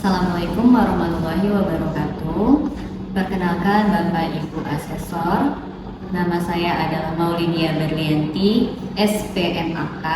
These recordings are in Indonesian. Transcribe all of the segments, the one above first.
Assalamualaikum warahmatullahi wabarakatuh. Perkenalkan Bapak Ibu Asesor, nama saya adalah Maulidia Berlianti, SPMAK,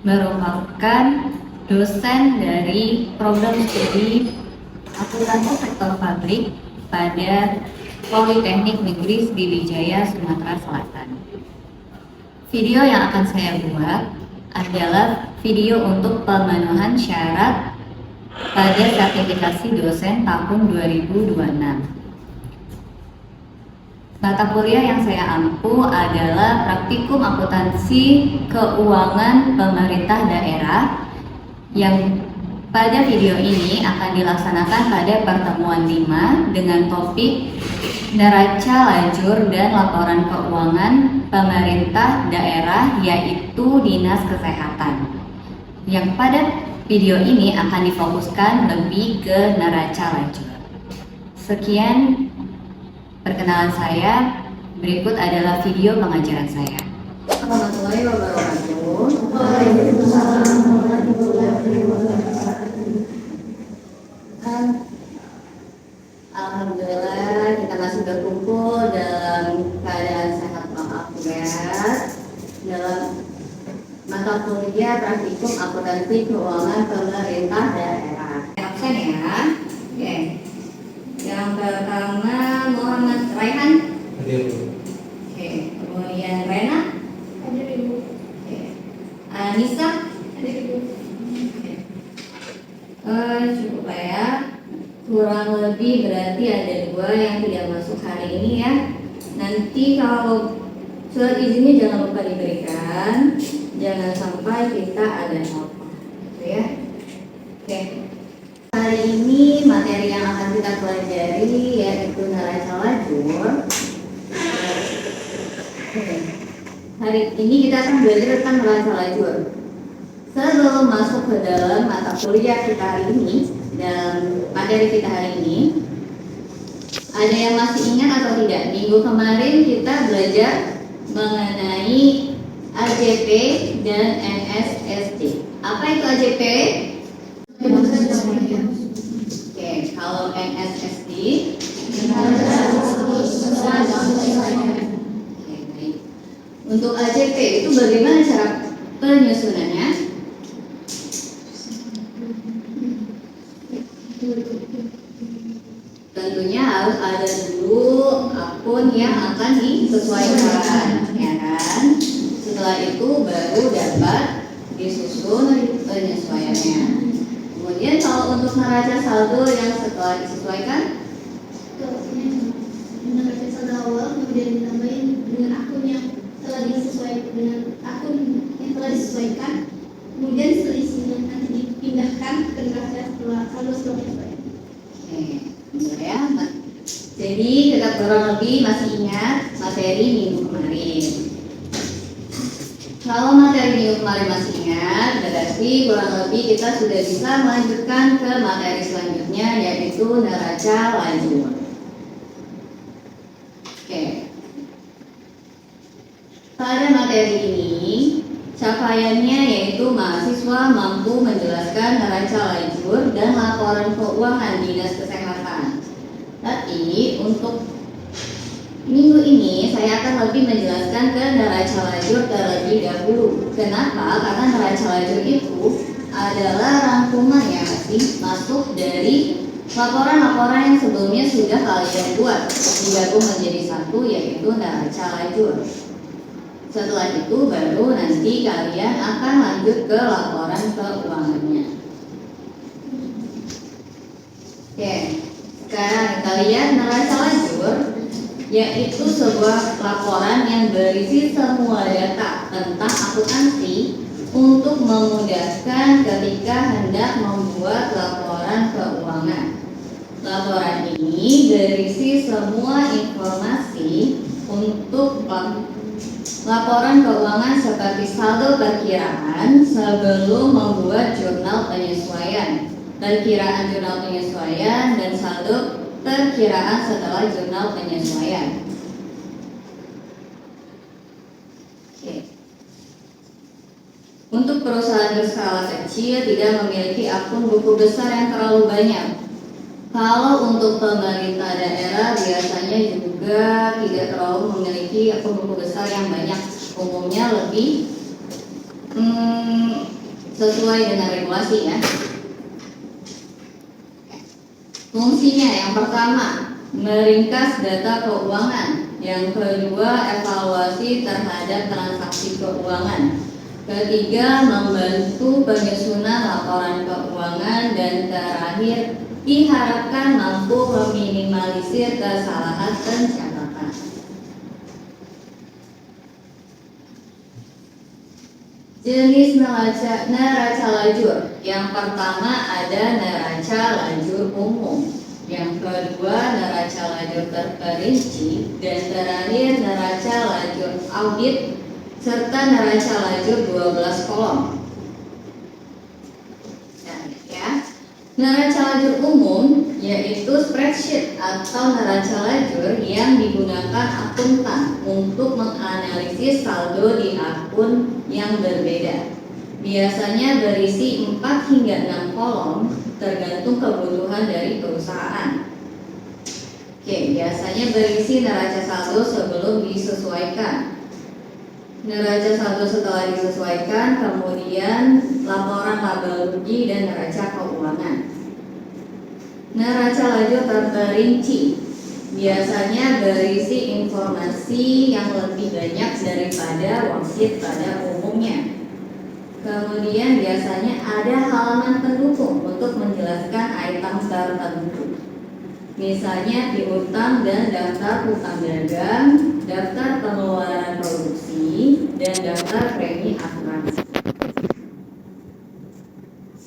merupakan dosen dari program studi akuntansi sektor pabrik pada Politeknik Negeri Sriwijaya, Sumatera Selatan. Video yang akan saya buat adalah video untuk pemenuhan syarat pada sertifikasi dosen tahun 2026. Mata kuliah yang saya ampu adalah praktikum akuntansi keuangan pemerintah daerah yang pada video ini akan dilaksanakan pada pertemuan 5 dengan topik neraca lajur dan laporan keuangan pemerintah daerah, yaitu Dinas Kesehatan. Yang pada video ini akan difokuskan lebih ke neraca lajur. Sekian perkenalan saya, berikut adalah video pengajaran saya. Warahmatullahi wabarakatuh. Alhamdulillah kita masih berkumpul dalam keadaan sehat walafiat dalam mata kuliah praktikum akuntansi keuangan pemerintah daerah. Absen ya. Oke. Yang pertama Muhammad Raihan. Hadir. Oke. Kemudian Rena. Hadir Ibu. Oke. Anissa. Hadir Ibu. Oke. Cukup lah ya. Kurang lebih berarti ada 2 yang tidak masuk hari ini ya. Nanti kalau surat izinnya jangan lupa diberikan. Jangan sampai kita ada apa, gitu ya. Oke. Hari ini materi yang akan kita pelajari yaitu neraca lajur. Hari ini kita akan belajar tentang neraca lajur. Sebelum masuk ke dalam mata kuliah kita hari ini dan materi kita hari ini, ada yang masih ingat atau tidak? Minggu kemarin kita belajar mengenai AJP dan NSSD. Apa itu AJP? Oke, kalau NSSD? Oke, baik. Untuk AJP itu bagaimana cara penyusunannya? Tentunya harus ada dulu akun yang akan disesuaikan, ya kan? Setelah itu baru dapat disusun penyesuaiannya. Kemudian kalau untuk neraca saldo yang setelah disesuaikan, neraca saldo awal kemudian ditambahin dengan akun yang telah disesuaikan kemudian selisihnya nanti dipindahkan ke neraca saldo setelah disesuaikan. Oke, ya. Jadi kita kurang lebih masih ingat materi minggu kemarin. Kalau materi minggu kemarin masih ingat, berarti kurang lebih kita sudah bisa melanjutkan ke materi selanjutnya, yaitu neraca lajur. Oke. Pada materi ini, capaiannya yaitu mahasiswa mampu menjelaskan neraca lajur dan laporan keuangan Dinas Kesehatan. Tapi untuk minggu ini saya akan lebih menjelaskan ke neraca lajur terlebih dahulu. Kenapa? Karena neraca lajur itu adalah rangkuman yang masuk dari laporan-laporan yang sebelumnya sudah kalian buat digabung menjadi satu, yaitu neraca lajur. Setelah itu baru nanti kalian akan lanjut ke laporan keuangannya. Oke, sekarang kita lihat neraca lajur, yaitu sebuah laporan yang berisi semua data tentang akuntansi untuk memudahkan ketika hendak membuat laporan keuangan. Laporan ini berisi semua informasi untuk laporan keuangan seperti saldo perkiraan sebelum membuat jurnal penyesuaian, perkiraan jurnal penyesuaian, dan saldo perkiraan setelah jurnal penyesuaian. Oke. Untuk perusahaan berskala kecil tidak memiliki akun buku besar yang terlalu banyak. Kalau untuk pemerintah daerah biasanya juga tidak terlalu memiliki akun buku besar yang banyak. Umumnya lebih sesuai dengan regulasi ya. Fungsinya yang pertama, meringkas data keuangan. Yang kedua, evaluasi terhadap transaksi keuangan. Ketiga, membantu penyusunan laporan keuangan. Dan terakhir, diharapkan mampu meminimalisir kesalahan pencatatan. Jenis neraca lajur. Yang pertama ada neraca lajur umum. Yang kedua neraca lajur terperinci. Dan terakhir neraca lajur audit serta neraca lajur 12 kolom. Neraca lajur umum yaitu spreadsheet atau neraca lajur yang digunakan akuntan untuk menganalisis saldo di akun yang berbeda. Biasanya berisi 4 hingga 6 kolom tergantung kebutuhan dari perusahaan. Biasanya berisi neraca saldo sebelum disesuaikan, neraca saldo setelah disesuaikan, kemudian laporan laba rugi dan neraca keuangan. Neraca lajur terperinci biasanya berisi informasi yang lebih banyak daripada worksheet pada umumnya. Kemudian biasanya ada halaman pendukung untuk menjelaskan item tertentu. Misalnya piutang dan daftar hutang dagang, daftar pengeluaran produksi, dan daftar premi asuransi.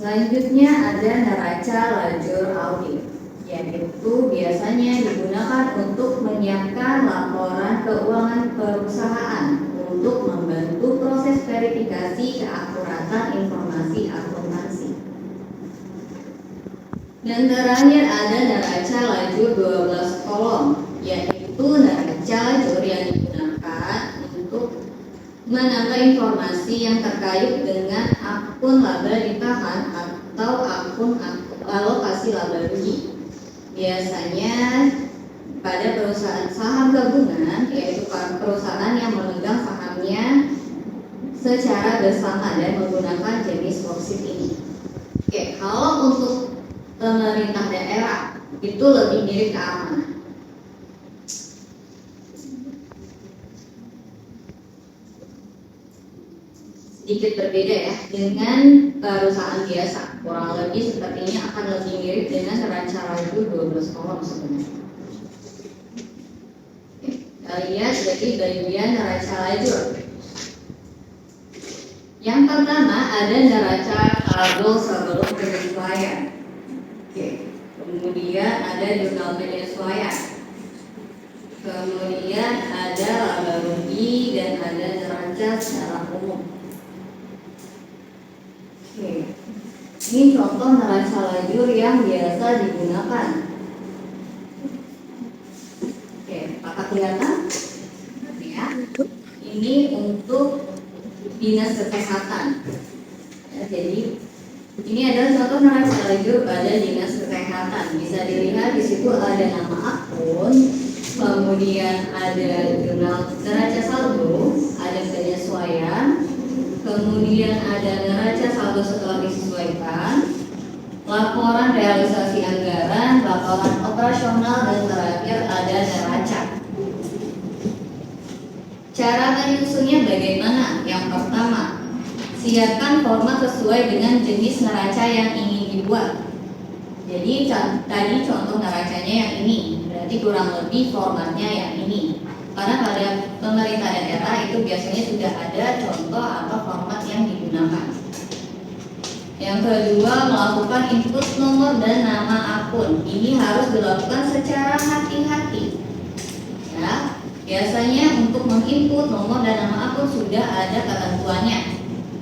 Selanjutnya ada neraca lajur audit, yaitu biasanya digunakan untuk menyiapkan laporan keuangan perusahaan untuk membantu proses verifikasi keakuratan informasi akuntansi. Dan terakhir ada neraca lajur 12 kolom, yaitu neraca lajur yang digunakan untuk menambah informasi yang terkait dengan akun laba ditahan atau akun alokasi laba rugi. Biasanya pada perusahaan saham gabungan, yaitu perusahaan yang memegang sahamnya secara bersama dan menggunakan jenis worksheet ini. Kalau untuk pemerintah daerah itu lebih mirip ke arah mana? Sedikit berbeda ya dengan perusahaan biasa. Kurang lebih sepertinya akan lebih mirip dengan neraca lajur 12 kolom sebenarnya. Kita lihat jadi bagian neraca lajur. Yang pertama ada neraca saldo sebelum penyesuaian. Kemudian ada jurnal penyesuaian. Kemudian ada laba rugi dan ada neraca secara umum. Ini contoh neraca lajur yang biasa digunakan. Apakah kelihatan? Ya. Ini untuk dinas kesehatan. Jadi ini adalah contoh neraca lajur pada dinas kesehatan. Bisa dilihat di situ ada nama akun, kemudian ada jurnal neraca saldo, ada penyesuaian, kemudian ada neraca saldo setelah disesuaikan, laporan realisasi anggaran, laporan operasional, dan terakhir ada neraca. Cara menyusunnya bagaimana? Yang pertama, siapkan format sesuai dengan jenis neraca yang ingin dibuat. Jadi tadi contoh neracanya yang ini, berarti kurang lebih formatnya yang ini. Karena pada pemerintah daerah itu biasanya sudah ada contoh atau format yang digunakan. Yang kedua, melakukan input nomor dan nama akun. Ini harus dilakukan secara hati-hati. Ya, biasanya untuk menginput nomor dan nama akun sudah ada ketentuannya.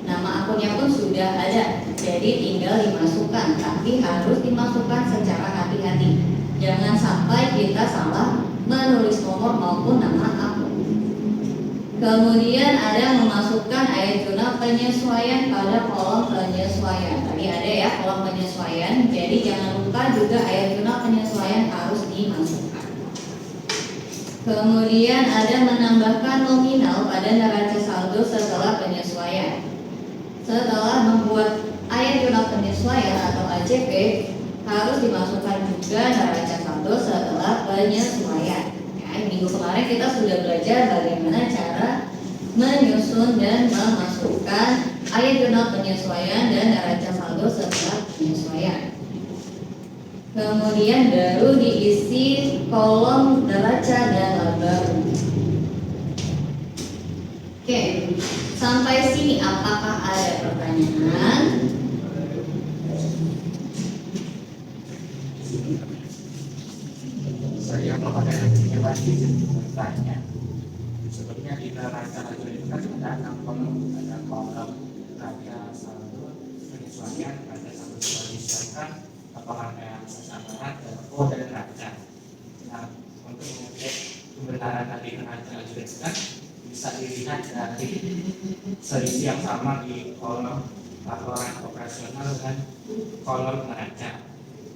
Nama akunnya pun sudah ada, jadi tinggal dimasukkan. Tapi harus dimasukkan secara hati-hati. Jangan sampai kita salah menulis nomor maupun nama akun. Kemudian ada memasukkan ayat jurnal penyesuaian pada kolom penyesuaian. Tadi ada ya kolom penyesuaian. Jadi jangan lupa juga ayat jurnal penyesuaian harus dimasukkan. Kemudian ada menambahkan nominal pada neraca saldo setelah penyesuaian. Setelah membuat ayat jurnal penyesuaian atau AJP, harus dimasukkan juga neraca saldo setelah penyesuaian. Minggu kemarin kita sudah belajar bagaimana cara menyusun dan memasukkan ayat jurnal penyesuaian dan neraca saldo setelah penyesuaian. Kemudian baru diisi kolom neraca dan laba. Oke, sampai sini apakah ada pertanyaan? Saya kepada yang lagi bertanya, sebetulnya di neraca lajur itu kan ada 6 kolom, ada kolom neraca saldo penyesuaian, ada saldo penyesuaian, apakah yang sasaran dan neraca. Nah, untuk mengecek kebenaran tadi neraca lajur itu kan bisa dilihat dari selisih yang sama di kolom laporan operasional dan kolom neraca.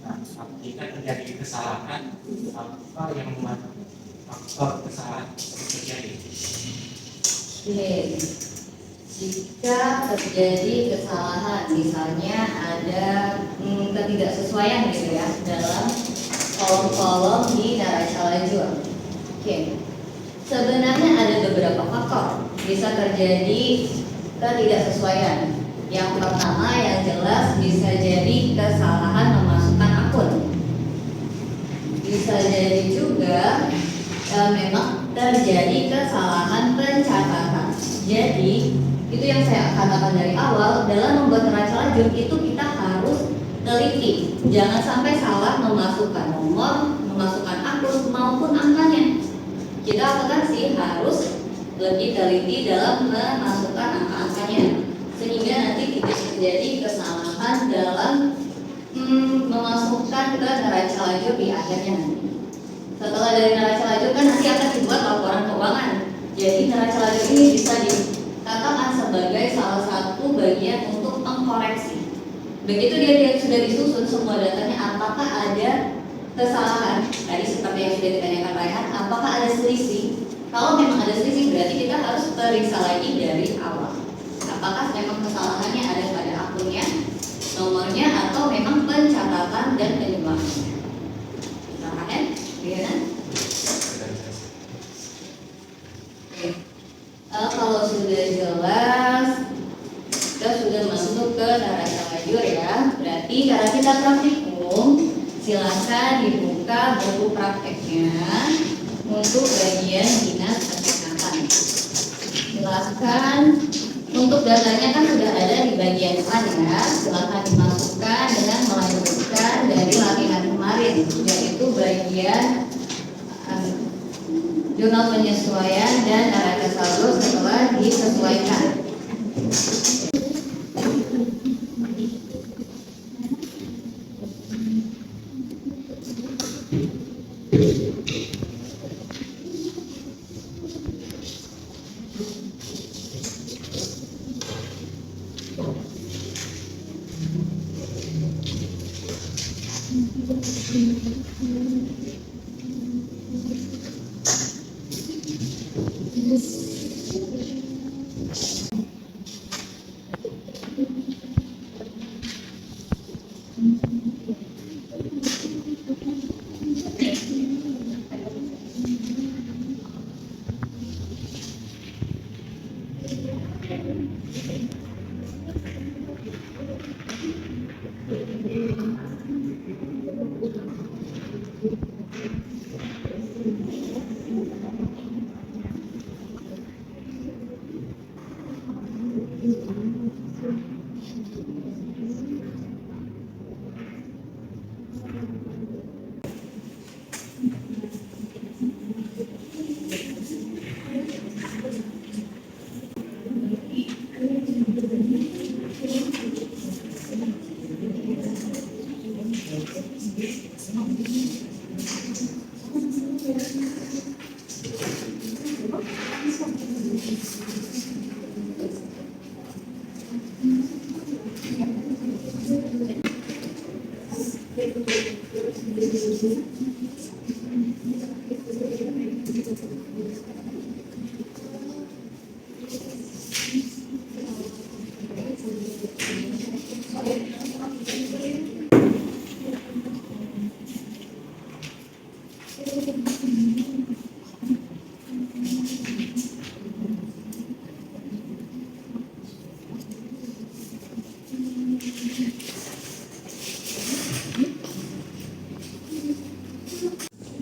Nah, jika terjadi kesalahan, apa yang membuat faktor kesalahan terjadi? Oke, jika terjadi kesalahan, misalnya ada ketidaksesuaian gitu ya dalam kolom-kolom di neraca lajur. Oke, sebenarnya ada beberapa faktor bisa terjadi ketidaksesuaian. Yang pertama yang jelas bisa jadi kesalahan memasukkan akun. Bisa jadi juga memang terjadi kesalahan pencatatan. Jadi itu yang saya katakan dari awal, dalam membuat neraca lajur itu kita harus teliti. Jangan sampai salah memasukkan nomor, memasukkan akun maupun angkanya. Kita akuntansi harus lebih teliti dalam memasukkan angka-angkanya, sehingga nanti tidak terjadi kesalahan dalam memasukkan ke neraca lajur di akhirnya nanti. Setelah dari neraca lajur kan nanti akan dibuat laporan keuangan. Jadi neraca lajur ini bisa dikatakan sebagai salah satu bagian untuk mengkoreksi. Begitu dia sudah disusun semua datanya, apakah ada kesalahan? Tadi seperti yang sudah ditanyakan Raihan, apakah ada selisih? Kalau memang ada selisih, berarti kita harus periksa lagi dari awal. Apakah memang kesalahannya ada pada akunnya, nomornya, atau memang pencatatan dan penyuapannya? Silahkan, Riana. Oke. Kalau sudah jelas, kita sudah masuk ke neraca lajur ya. Berarti karena kita praktikum, silakan dibuka buku prakteknya untuk bagian dinas kesehatan. Silakan. Untuk datanya kan sudah ada di bagian depan ya, silakan dimasukkan dengan melanjutkan dari latihan kemarin, yaitu bagian jurnal penyesuaian dan neraca saldo setelah disesuaikan.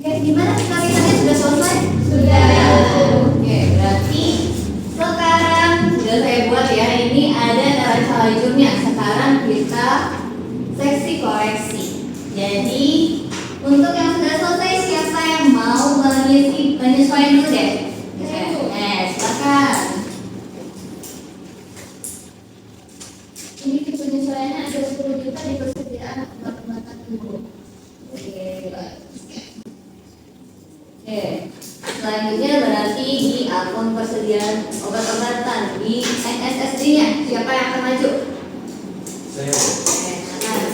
Oke, gimana kalian sudah selesai? Sudah. Oke, berarti sekarang sudah saya buat ya. Ini ada neraca lajurnya. Sekarang kita seksi koreksi. Jadi untuk yang sudah selesai, siapa yang mau mengisi penyesuaian dulu deh? Silakan. Ini penyesuaiannya ada 10 juta di persediaan obat-obatan tubuh. Oke, selanjutnya berarti di akun persediaan obat-obatan di NSSD-nya siapa yang akan maju? Saya Oke, silakan.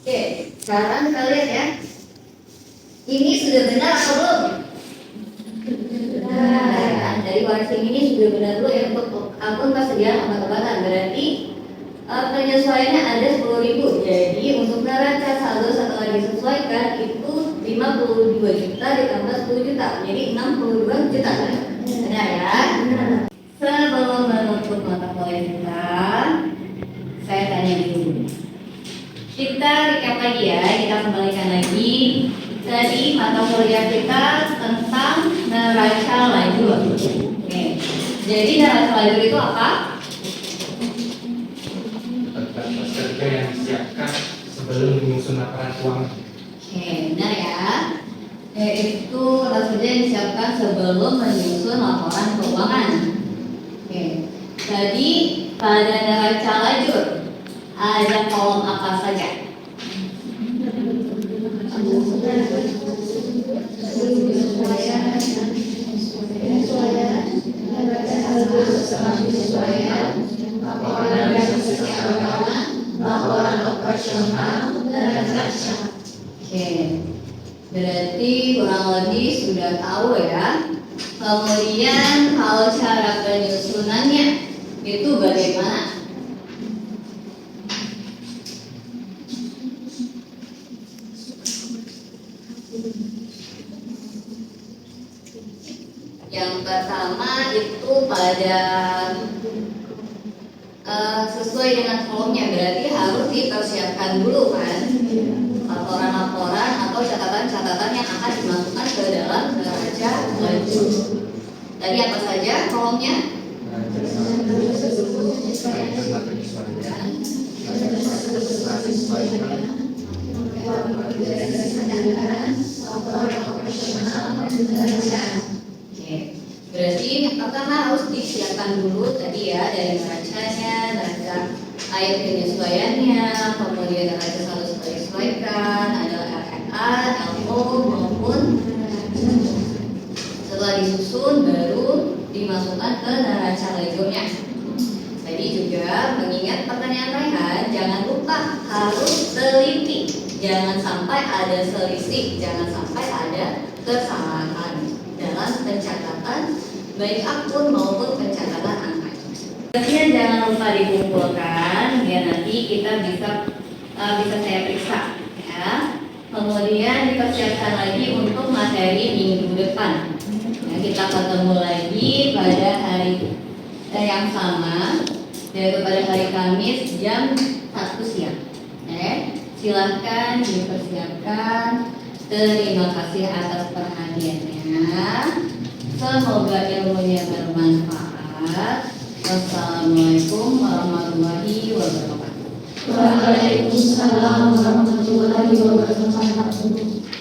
Oke, sekarang kita lihat ya. Ini sudah benar atau belum? Benar kan? Dari warising ini sudah benar dulu ya untuk akun persediaan obat-obatan. Berarti penyesuaiannya ada 10.000. Jadi untuk neraca saldo setelah disesuaikan itu 52 juta ditambah 10 juta. Jadi 62 juta. Benar ya? Sebelum menutup mata kuliah kita, saya tanya dulu. Kita recap lagi ya, kita kembalikan lagi. Tadi mata kuliah kita tentang neraca lajur. Oke. Jadi neraca lajur itu apa? pekerja yang disiapkan sebelum menyusun laporan keuangan. Oke, benar ya. Yaitu neraca kerja yang disiapkan sebelum menyusun laporan keuangan. Oke. Tadi pada neraca lajur ada kolom apa saja? Laporan operasional dan neraca. Oke, berarti kurang lebih sudah tahu ya. Kemudian kalau cara penyusunannya itu bagaimana? Yang pertama itu pada sesuai dengan kolomnya, berarti harus dipersiapkan dulu kan laporan-laporan atau catatan-catatan yang akan dimasukkan ke dalam neraca lajur. Tadi apa saja kolomnya? Oke, berarti pertama harus disiapkan dulu tadi ya dari neracanya, neraca air penyesuaiannya, kemudian neraca saldo disesuaikan, ada RNA, LO maupun setelah disusun baru dimasukkan ke neraca lajurnya. Tadi juga mengingat pertanyaan Raihan, jangan lupa harus teliti, jangan sampai ada selisih, jangan sampai ada kesalahan dalam pencatatan baik akun maupun pencatatan angka. Kemudian jangan lupa dikumpulkan biar nanti kita bisa saya periksa ya. Kemudian dipersiapkan lagi untuk materi minggu depan. Ya, kita ketemu lagi pada hari yang sama, yaitu pada hari Kamis jam 1 siang. Silahkan dipersiapkan. Terima kasih atas perhatiannya. Semoga ilmunya bermanfaat. Wassalamualaikum warahmatullahi wabarakatuh. Waalaikumsalam warahmatullahi wabarakatuh.